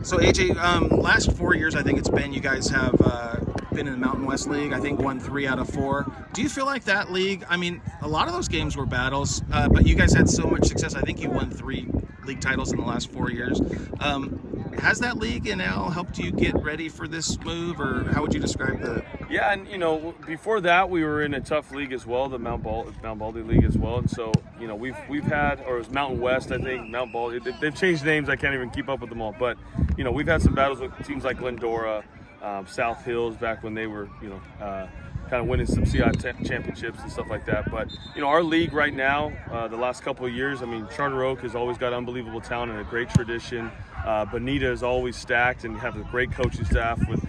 So AJ, last 4 years I think it's been, you guys have been in the Mountain West League. I think won 3 out of 4. Do you feel like that league? I mean, a lot of those games were battles, but you guys had so much success. I think you won 3 league titles in the last 4 years. Has that league in Al helped you get ready for this move, or how would you describe the? Yeah, and before that we were in a tough league as well, the Mount Baldy League as well, and so we've had, or it was Mountain West, I think, Mount Baldy. They've changed names. I can't even keep up with them all, but we've had some battles with teams like Glendora, South Hills back when they were kind of winning some CI championships and stuff like that. But our league right now, the last couple of years, I mean, Charter Oak has always got unbelievable talent and a great tradition. Bonita is always stacked and have a great coaching staff with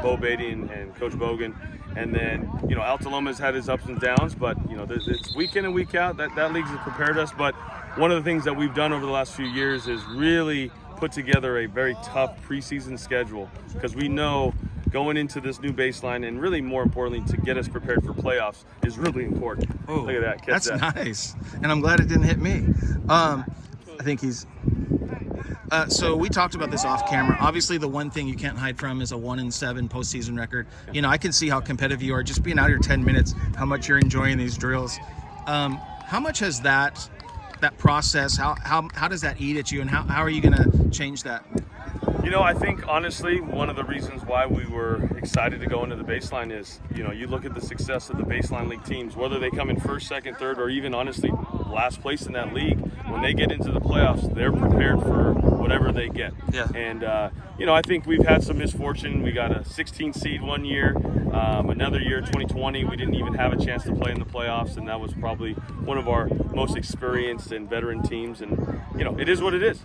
Bo Beatty and Coach Bogan. And then Altaloma's had his ups and downs, but it's week in and week out. That league has prepared us. But one of the things that we've done over the last few years is really put together a very tough preseason schedule, because we know going into this new baseline, and really more importantly to get us prepared for playoffs, is really important. Oh, look at that! Catch that's that. Nice, and I'm glad it didn't hit me. I think he's. So we talked about this off camera. Obviously, the one thing you can't hide from is a 1-7 postseason record. I can see how competitive you are. Just being out here 10 minutes, how much you're enjoying these drills. How much has that process? How does that eat at you, and how are you going to change that? I think honestly, one of the reasons why we were excited to go into the baseline is, you look at the success of the baseline league teams, whether they come in first, second, third, or even honestly last place in that league. When they get into the playoffs, they're prepared for whatever they get. Yeah. And I think we've had some misfortune. We got a 16 seed one year. Another year, 2020, we didn't even have a chance to play in the playoffs, and that was probably one of our most experienced and veteran teams. And it is what it is.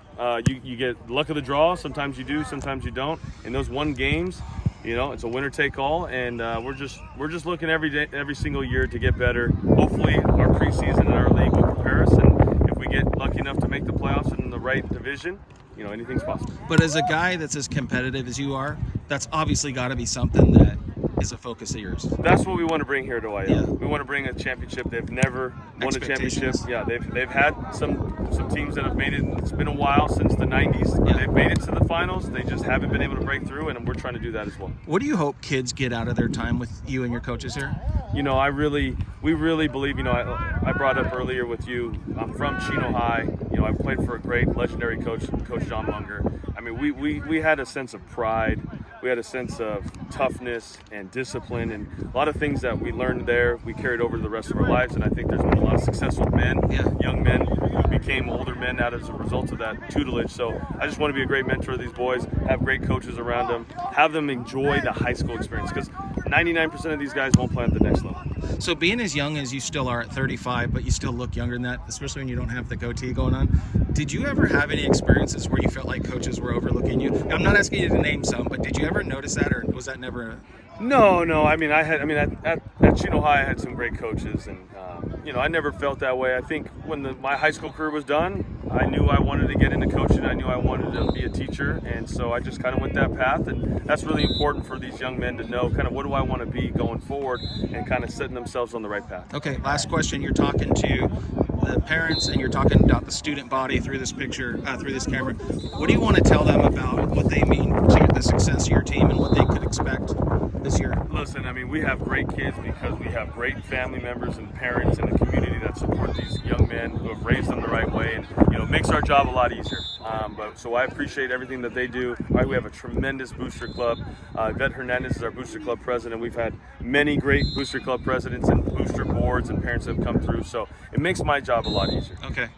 You get luck of the draw. Sometimes you do, sometimes you don't. In those one games, it's a winner take all, and we're just looking every single year to get better. Hopefully, our preseason and our league will prepare us, and if we get lucky enough to make the playoffs in the right division, anything's possible. But as a guy that's as competitive as you are, that's obviously got to be something that is a focus of yours. That's what we want to bring here to Ayala. Yeah. We want to bring a championship. They've never won a championship. Yeah, they've had some teams that have made it. It's been a while since the 90s. Yeah. They've made it to the finals. They just haven't been able to break through, and we're trying to do that as well. What do you hope kids get out of their time with you and your coaches here? We really believe, I brought up earlier with you, I'm from Chino High. I played for a great legendary coach, Coach John Munger. I mean, we had a sense of pride. We had a sense of toughness and discipline, and a lot of things that we learned there, we carried over to the rest of our lives. And I think there's been a lot of successful men, young men who became older men out as a result of that tutelage. So I just want to be a great mentor of these boys, have great coaches around them, have them enjoy the high school experience, because 99% of these guys won't play at the next level. So being as young as you still are at 35, but you still look younger than that, especially when you don't have the goatee going on, did you ever have any experiences where you felt like coaches were overlooking you? I'm not asking you to name some, but did you ever notice that, or was that never? No. At Chino High, I had some great coaches, and I never felt that way. I think when my high school career was done, I knew I wanted to get into coaching. I knew I wanted to be a teacher, and so I just kind of went that path. And that's really important for these young men to know kind of what do I want to be going forward, and kind of setting themselves on the right path. Okay, last question. You're talking to the parents, and you're talking about the student body through this picture, through this camera. What do you want to tell them about what they mean to the success of your team and what they could expect this year? Listen, we have great kids because we have great family members and parents and a community that support these young men who have raised them the right way, and makes our job a lot easier. So I appreciate everything that they do. We have a tremendous booster club. Vet Hernandez is our booster club president. We've had many great booster club presidents and booster boards and parents that have come through. So it makes my job a lot easier. Okay.